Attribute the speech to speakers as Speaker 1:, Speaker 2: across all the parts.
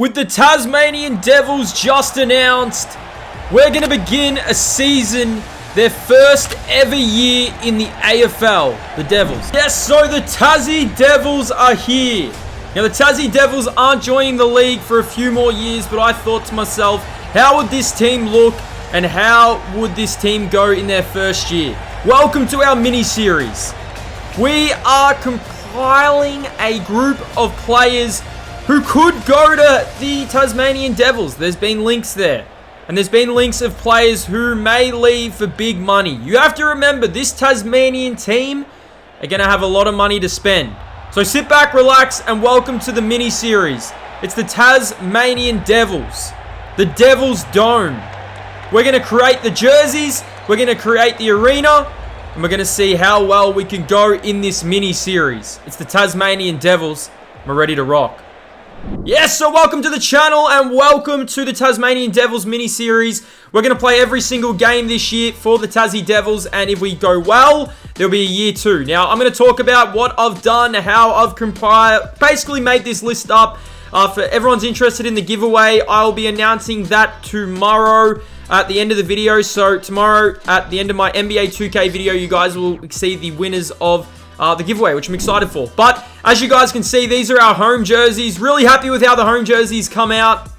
Speaker 1: With the Tasmanian Devils just announced, we're going to begin a season, their first ever year in the AFL, the Devils. Yes, so the Tassie Devils are here. Now, the Tassie Devils aren't joining the league for a few more years, but I thought to myself, how would this team look and how would this team go in their first year? Welcome to our mini-series. We are compiling a group of players who could go to the Tasmanian Devils. There's been links there. And there's been links of players who may leave for big money. You have to remember, this Tasmanian team are going to have a lot of money to spend. So sit back, relax, and welcome to the mini-series. It's the Tasmanian Devils. The Devils Dome. We're going to create the jerseys. We're going to create the arena. And we're going to see how well we can go in this mini-series. It's the Tasmanian Devils. We're ready to rock. Yes, so welcome to the channel and welcome to the Tasmanian Devils mini-series. We're going to play every single game this year for the Tassie Devils, and if we go well, there'll be a year 2. Now, I'm going to talk about what I've done, how I've compiled, basically made this list up. For everyone's interested in the giveaway, I'll be announcing that tomorrow at the end of the video. So tomorrow at the end of my NBA 2K video, you guys will see the winners of the giveaway, which I'm excited for. But as you guys can see, these are our home jerseys. Really happy with how the home jerseys come out.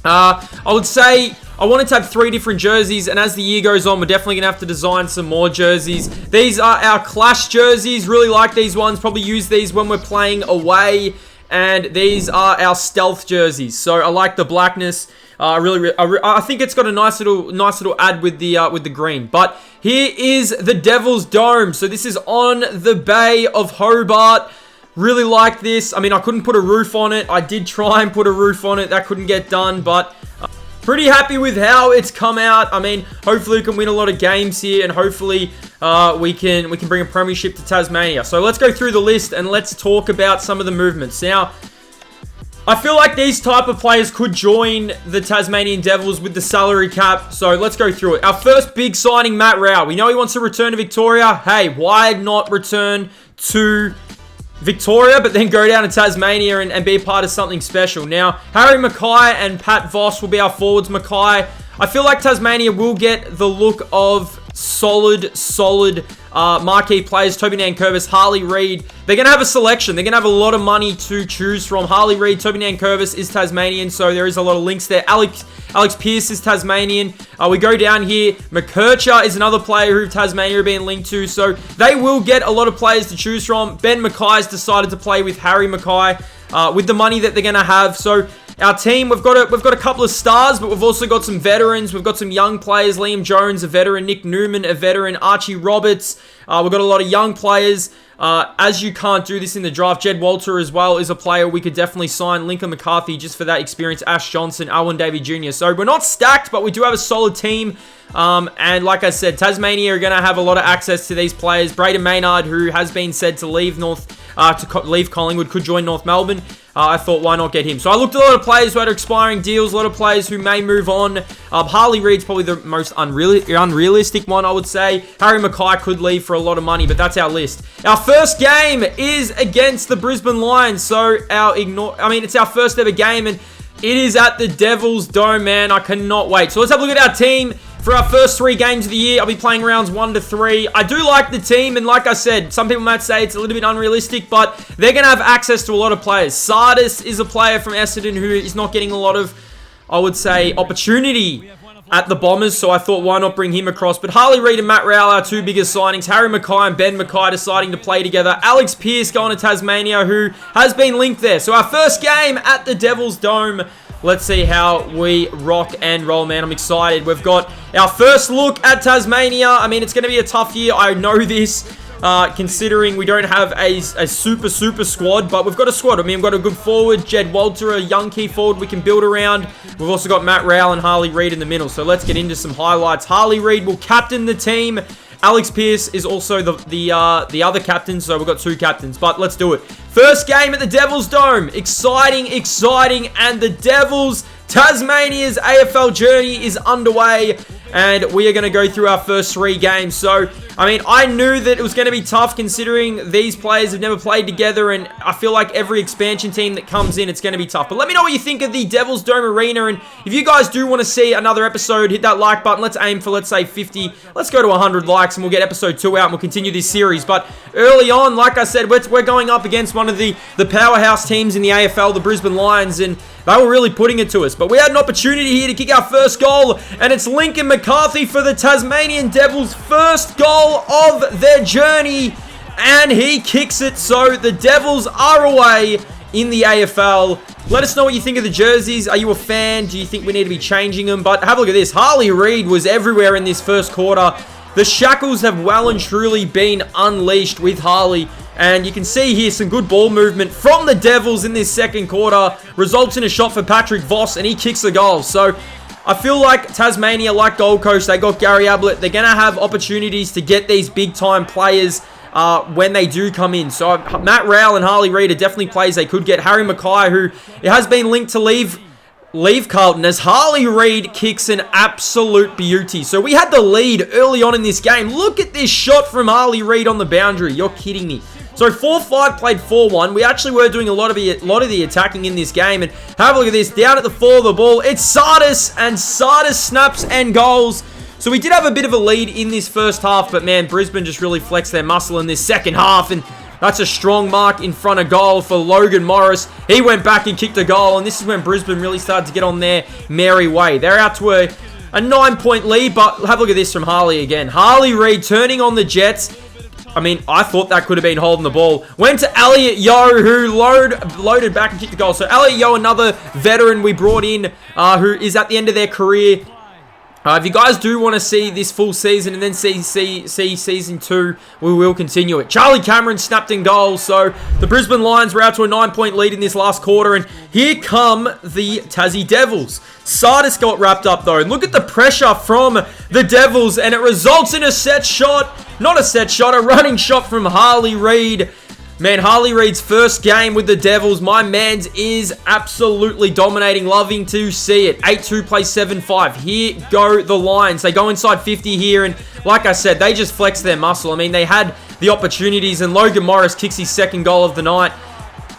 Speaker 1: I would say I wanted to have 3 different jerseys, and as the year goes on, we're definitely going to have to design some more jerseys. These are our Clash jerseys. Really like these ones. Probably use these when we're playing away. And these are our stealth jerseys. So I like the blackness. I think it's got a nice little add with the green. But here is the Devil's Dome. So this is on the Bay of Hobart. Really like this. I mean, I couldn't put a roof on it. I did try and put a roof on it. That couldn't get done, but pretty happy with how it's come out. I mean, hopefully we can win a lot of games here, and hopefully we can bring a premiership to Tasmania. So let's go through the list and let's talk about some of the movements. Now, I feel like these type of players could join the Tasmanian Devils with the salary cap. So let's go through it. Our first big signing, Matt Rowell. We know he wants to return to Victoria. Hey, why not return to Victoria, but then go down to Tasmania and be a part of something special? Now, Harry Mackay and Pat Voss will be our forwards. Mackay, I feel like Tasmania will get the look of solid marquee players. Toby Nankervis, Harley Reid. They're going to have a selection. They're going to have a lot of money to choose from. Harley Reid, Toby Nankervis is Tasmanian, so there is a lot of links there. Alex Pearce is Tasmanian. We go down here. McKercher is another player who Tasmania are being linked to, so they will get a lot of players to choose from. Ben Mackay's decided to play with Harry Mackay with the money that they're going to have. So our team, we've got a couple of stars, but we've also got some veterans. We've got some young players. Liam Jones, a veteran. Nick Newman, a veteran. Archie Roberts. We've got a lot of young players. As you can't do this in the draft, Jed Walter as well is a player we could definitely sign. Lincoln McCarthy just for that experience. Ash Johnson, Alwyn Davey Jr. So we're not stacked, but we do have a solid team. And like I said, Tasmania are going to have a lot of access to these players. Braden Maynard, who has been said to leave leave Collingwood, could join North Melbourne. I thought, why not get him? So I looked at a lot of players who had expiring deals, a lot of players who may move on. Harley Reid's probably the most unrealistic one, I would say. Harry Mackay could leave for a lot of money, but that's our list. Our first game is against the Brisbane Lions. So it's our first ever game, and it is at the Devil's Dome, man. I cannot wait. So let's have a look at our team. For our first 3 games of the year, I'll be playing rounds 1 to 3. I do like the team, and like I said, some people might say it's a little bit unrealistic, but they're going to have access to a lot of players. Sardis is a player from Essendon who is not getting a lot of, I would say, opportunity at the Bombers, so I thought, why not bring him across? But Harley Reid and Matt Rowell, our 2 biggest signings. Harry Mackay and Ben Mackay deciding to play together. Alex Pearce going to Tasmania, who has been linked there. So our first game at the Devil's Dome. Let's see how we rock and roll, man. I'm excited. We've got our first look at Tasmania. I mean, it's going to be a tough year. I know this, considering we don't have a super squad, but we've got a squad. I mean, we've got a good forward, Jed Walter, a young key forward we can build around. We've also got Matt Rowell and Harley Reid in the middle. So let's get into some highlights. Harley Reid will captain the team. Alex Pearce is also the other captain, so we've got 2 captains, but let's do it. First game at the Devil's Dome. Exciting, and the Devils, Tasmania's AFL journey is underway, and we are going to go through our first 3 games. So I mean, I knew that it was going to be tough considering these players have never played together, and I feel like every expansion team that comes in, it's going to be tough. But let me know what you think of the Devils Dome Arena, and if you guys do want to see another episode, hit that like button. Let's aim for, let's say, 50. Let's go to 100 likes, and we'll get episode 2 out, and we'll continue this series. But early on, like I said, we're going up against one of the powerhouse teams in the AFL, the Brisbane Lions, and they were really putting it to us. But we had an opportunity here to kick our first goal, and it's Lincoln McCarthy for the Tasmanian Devils' first goal of their journey, and he kicks it. So the Devils are away in the AFL. Let us know what you think of the jerseys. Are you a fan? Do you think we need to be changing them? But have a look at this. Harley Reid was everywhere in this first quarter. The shackles have well and truly been unleashed with Harley. And you can see here some good ball movement from the Devils in this second quarter. Results in a shot for Patrick Voss, and he kicks the goal. So I feel like Tasmania, like Gold Coast, they got Gary Ablett. They're going to have opportunities to get these big-time players when they do come in. So Matt Rowell and Harley Reid are definitely players they could get. Harry Mackay, who it has been linked to leave Carlton, as Harley Reid kicks an absolute beauty. So we had the lead early on in this game. Look at this shot from Harley Reid on the boundary. You're kidding me. So 4-5 played 4-1. We actually were doing a lot of the attacking in this game. And have a look at this. Down at the 4 of the ball, it's Sardis. And Sardis snaps and goals. So we did have a bit of a lead in this first half. But man, Brisbane just really flexed their muscle in this second half. And that's a strong mark in front of goal for Logan Morris. He went back and kicked a goal. And this is when Brisbane really started to get on their merry way. They're out to a 9-point lead. But have a look at this from Harley again. Harley Reid turning on the Jets. I mean, I thought that could have been holding the ball. Went to Elliot Yeo, who loaded back and kicked the goal. So Elliot Yeo, another veteran we brought in, who is at the end of their career. If you guys do want to see this full season and then see season 2, we will continue it. Charlie Cameron snapped in goal. So the Brisbane Lions were out to a 9-point lead in this last quarter. And here come the Tassie Devils. Sardis got wrapped up though. And look at the pressure from the Devils. And it results in a set shot. Not a set shot, a running shot from Harley Reid. Man, Harley Reid's first game with the Devils. My man's is absolutely dominating. Loving to see it. 8-2 plays 7-5. Here go the Lions. They go inside 50 here. And like I said, they just flex their muscle. I mean, they had the opportunities. And Logan Morris kicks his second goal of the night.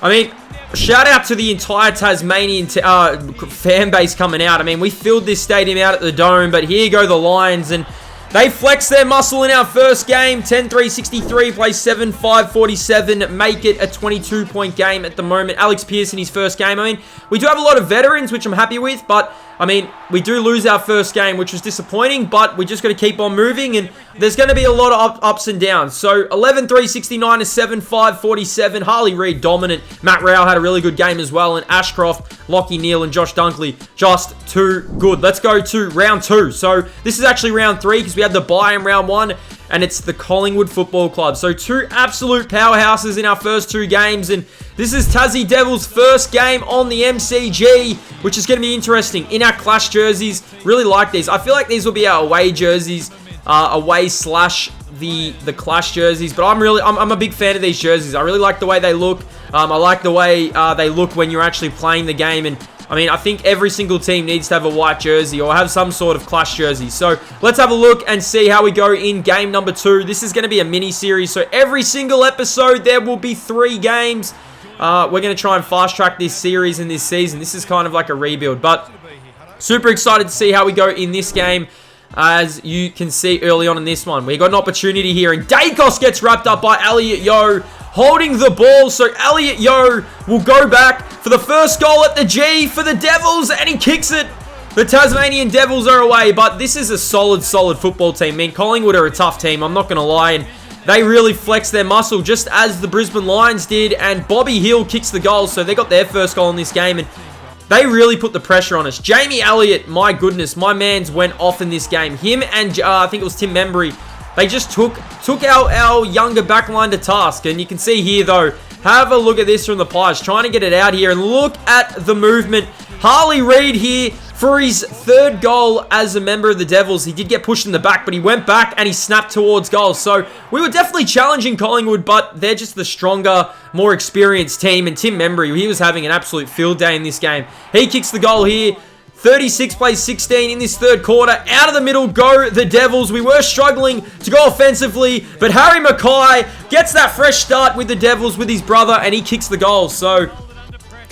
Speaker 1: I mean, shout out to the entire Tasmanian fan base coming out. I mean, we filled this stadium out at the Dome. But here go the Lions. And they flex their muscle in our first game. 10-3-63, play 7-5-47. Make it a 22-point game at the moment. Alex Pearson, his first game. I mean, we do have a lot of veterans, which I'm happy with. But, I mean, we do lose our first game, which was disappointing. But we just got to keep on moving. And there's going to be a lot of ups and downs. So, 11-3-69 to 7-5-47. Harley Reid dominant. Matt Rowell had a really good game as well. And Ashcroft, Lockie Neal, and Josh Dunkley just too good. Let's go to round 2. So, this is actually round 3 because we had the bye in round 1. And it's the Collingwood Football Club. So 2 absolute powerhouses in our first 2 games. And this is Tassie Devils' first game on the MCG, which is going to be interesting. In our clash jerseys, really like these. I feel like these will be our away jerseys, away slash the clash jerseys. But I'm a big fan of these jerseys. I really like the way they look. I like the way they look when you're actually playing the game. And I mean, I think every single team needs to have a white jersey or have some sort of clash jersey. So let's have a look and see how we go in game number 2. This is going to be a mini series. So every single episode, there will be 3 games. We're going to try and fast track this series in this season. This is kind of like a rebuild, but super excited to see how we go in this game. As you can see early on in this one, we got an opportunity here, and Dacos gets wrapped up by Elliot Yeo, holding the ball. So Elliot Yeo will go back for the first goal at the G for the Devils, and he kicks it. The Tasmanian Devils are away, but this is a solid football team. I mean, Collingwood are a tough team, I'm not going to lie, and they really flex their muscle just as the Brisbane Lions did, and Bobby Hill kicks the goal, so they got their first goal in this game, and they really put the pressure on us. Jamie Elliott, my goodness, my man's went off in this game. Him and I think it was Tim Membry, they just took our younger backline to task. And you can see here, though, have a look at this from the Pies, trying to get it out here. And look at the movement. Harley Reid here for his 3rd goal as a member of the Devils. He did get pushed in the back, but he went back and he snapped towards goal. So we were definitely challenging Collingwood, but they're just the stronger, more experienced team. And Tim Membry, he was having an absolute field day in this game. He kicks the goal here. 36 plays 16 in this third quarter. Out of the middle go the Devils. We were struggling to go offensively, but Harry Mackay gets that fresh start with the Devils with his brother, and he kicks the goal. So,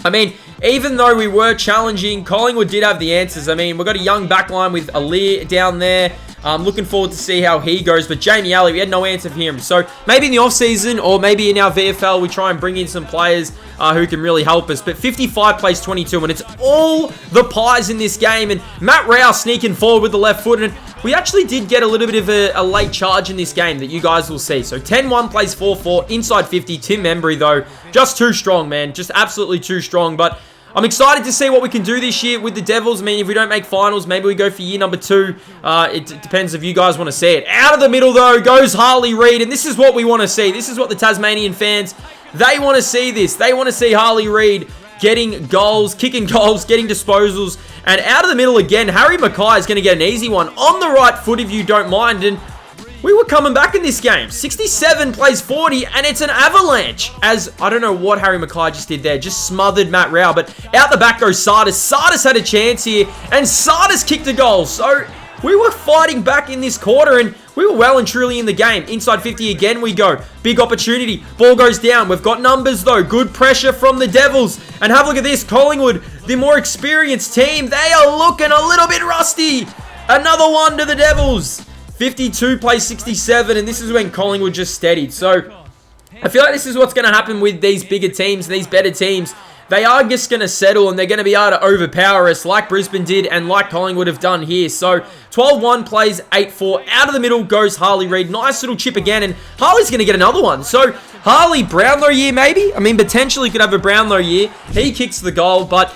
Speaker 1: I mean, even though we were challenging, Collingwood did have the answers. I mean, we've got a young backline with Alir down there. I'm looking forward to see how he goes. But Jamie Alley, we had no answer for him. So maybe in the offseason or maybe in our VFL, we try and bring in some players who can really help us. But 55 plays 22, and it's all the Pies in this game. And Matt Rao sneaking forward with the left foot. And we actually did get a little bit of a late charge in this game that you guys will see. So 10-1 plays 4-4, inside 50. Tim Membry, though, just too strong, man. Just absolutely too strong. But I'm excited to see what we can do this year with the Devils. I mean, if we don't make finals, maybe we go for year number 2. It depends if you guys want to see it. Out of the middle, though, goes Harley Reid. And this is what we want to see. This is what the Tasmanian fans, they want to see this. They want to see Harley Reid getting goals, kicking goals, getting disposals. And out of the middle again, Harry Mackay is going to get an easy one on the right foot if you don't mind. And we were coming back in this game. 67 plays 40, and it's an avalanche. As, I don't know what Harry Mackay just did there. Just smothered Matt Rao. But out the back goes Sardis. Sardis had a chance here, and Sardis kicked a goal. So we were fighting back in this quarter, and we were well and truly in the game. Inside 50 again we go. Big opportunity. Ball goes down. We've got numbers, though. Good pressure from the Devils. And have a look at this. Collingwood, the more experienced team, they are looking a little bit rusty. Another one to the Devils. 52 plays 67, and this is when Collingwood just steadied. So I feel like this is what's going to happen with these bigger teams, these better teams. They are just going to settle, and they're going to be able to overpower us like Brisbane did and like Collingwood have done here. So 12-1 plays 8-4. Out of the middle goes Harley Reid. Nice little chip again, and Harley's going to get another one. So Harley, Brownlow year maybe? I mean, potentially could have a Brownlow year. He kicks the goal, but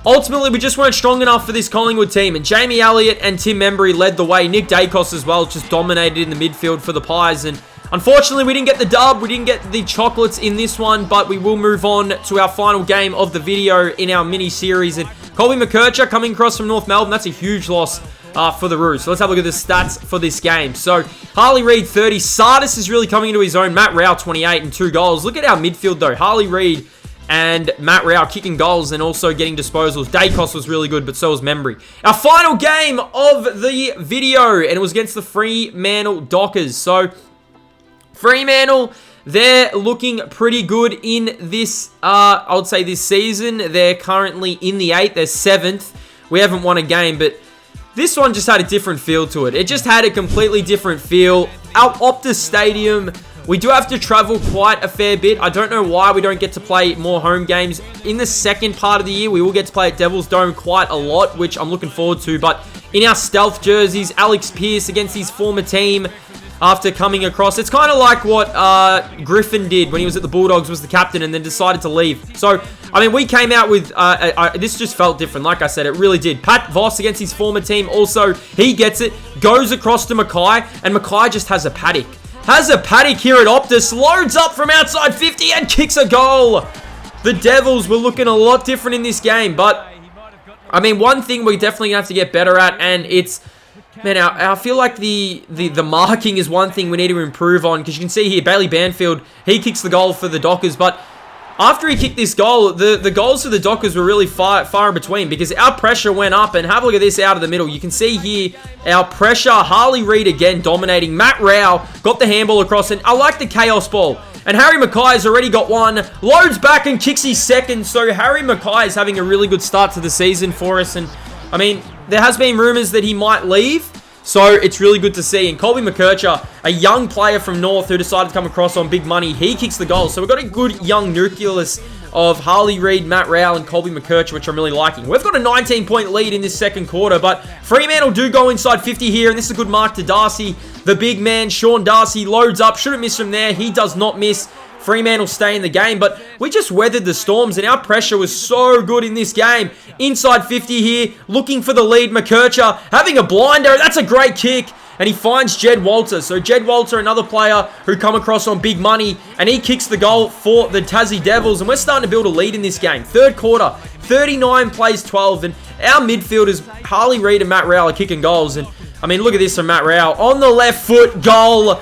Speaker 1: ultimately, we just weren't strong enough for this Collingwood team. And Jamie Elliott and Tim Membry led the way. Nick Dacos as well just dominated in the midfield for the Pies. And unfortunately, we didn't get the dub. We didn't get the chocolates in this one. But we will move on to our final game of the video in our mini-series. And Colby McKercher coming across from North Melbourne. That's a huge loss for the Roos. So let's have a look at the stats for this game. So Harley Reid, 30. Sardis is really coming into his own. Matt Rao, 28 and 2 goals. Look at our midfield, though. Harley Reid and Matt Rao kicking goals and also getting disposals. Dacos was really good, but so was Membry. Our final game of the video, and it was against the Fremantle Dockers. So, Fremantle, they're looking pretty good in this, I would say this season. They're currently in the 8th. They're 7th. We haven't won a game, but this one just had a different feel to it. It just had a completely different feel. Our Optus Stadium, we do have to travel quite a fair bit. I don't know why we don't get to play more home games. In the second part of the year, we will get to play at Devil's Dome quite a lot, which I'm looking forward to. But in our stealth jerseys, Alex Pearce against his former team after coming across. It's kind of like what Griffin did when he was at the Bulldogs, was the captain, and then decided to leave. So, I mean, we came out with, this just felt different. Like I said, it really did. Pat Voss against his former team. Also, he gets it, goes across to Mackay, and Mackay just has a paddock. Has a paddock here at Optus, loads up from outside 50 and kicks a goal. The Devils were looking a lot different in this game, but I mean, one thing we're definitely going to have to get better at, and it's, man, I feel like the marking is one thing we need to improve on, because you can see here, Bailey Banfield, he kicks the goal for the Dockers, but after he kicked this goal, the goals for the Dockers were really far in between, because our pressure went up. And have a look at this out of the middle. You can see here our pressure. Harley Reid again dominating. Matt Rao got the handball across, and I like the chaos ball. And Harry Mackay has already got one. Loads back and kicks his second. So Harry Mackay is having a really good start to the season for us. And I mean, there has been rumours that he might leave, so it's really good to see. And Colby McKercher, a young player from North who decided to come across on big money, he kicks the goal. So we've got a good young nucleus of Harley Reid, Matt Rao, and Colby McKercher, which I'm really liking. We've got a 19-point lead in this second quarter, but Fremantle do go inside 50 here, and this is a good mark to Darcy. The big man, Sean Darcy, loads up. Shouldn't miss from there. He does not miss. Fremantle stay in the game, but we just weathered the storms, and our pressure was so good in this game. Inside 50 here, looking for the lead. McKercher having a blinder. That's a great kick, and he finds Jed Walter. So Jed Walter, another player who come across on big money, and he kicks the goal for the Tassie Devils, and we're starting to build a lead in this game. Third quarter, 39 plays 12, and our midfielders, Harley Reid and Matt Rao, are kicking goals. And I mean, look at this from Matt Rao. On the left foot, goal.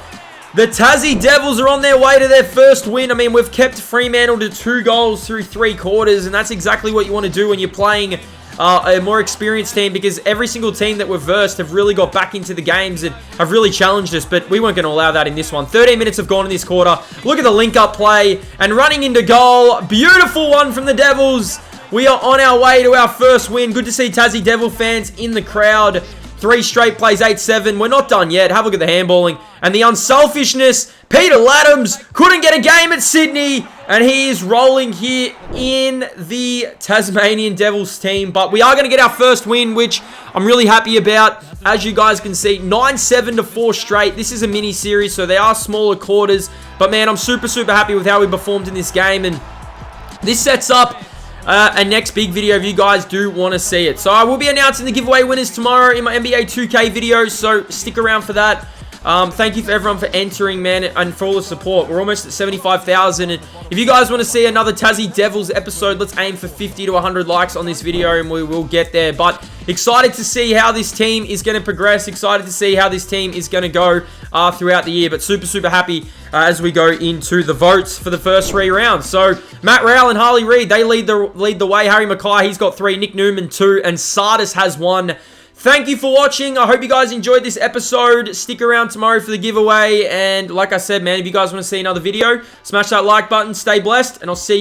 Speaker 1: The Tassie Devils are on their way to their first win. I mean, we've kept Fremantle to 2 goals through 3 quarters, and that's exactly what you want to do when you're playing a more experienced team, because every single team that we've versed have really got back into the games and have really challenged us, but we weren't going to allow that in this one. 13 minutes have gone in this quarter. Look at the link-up play and running into goal. Beautiful one from the Devils. We are on our way to our first win. Good to see Tassie Devil fans in the crowd. 3 straight plays, 8-7. We're not done yet. Have a look at the handballing. And the unselfishness. Peter Laddams couldn't get a game at Sydney. And he is rolling here in the Tasmanian Devils team. But we are going to get our first win, which I'm really happy about. As you guys can see, 9-7 to 4 straight. This is a mini-series, so they are smaller quarters. But man, I'm super, super happy with how we performed in this game. And this sets up a next big video if you guys do want to see it. So I will be announcing the giveaway winners tomorrow in my NBA 2K video, so stick around for that. Thank you for everyone for entering, man, and for all the support. We're almost at 75,000, and if you guys want to see another Tassie Devils episode, let's aim for 50 to 100 likes on this video, and we will get there. But excited to see how this team is going to progress. Excited to see how this team is going to go throughout the year. But super, super happy as we go into the votes for the first 3 rounds. So Matt Rowell and Harley Reid, they lead the way. Harry Mackay, he's got 3. Nick Newman, 2. And Sardis has 1. Thank you for watching. I hope you guys enjoyed this episode. Stick around tomorrow for the giveaway. And like I said, man, if you guys want to see another video, smash that like button. Stay blessed, and I'll see you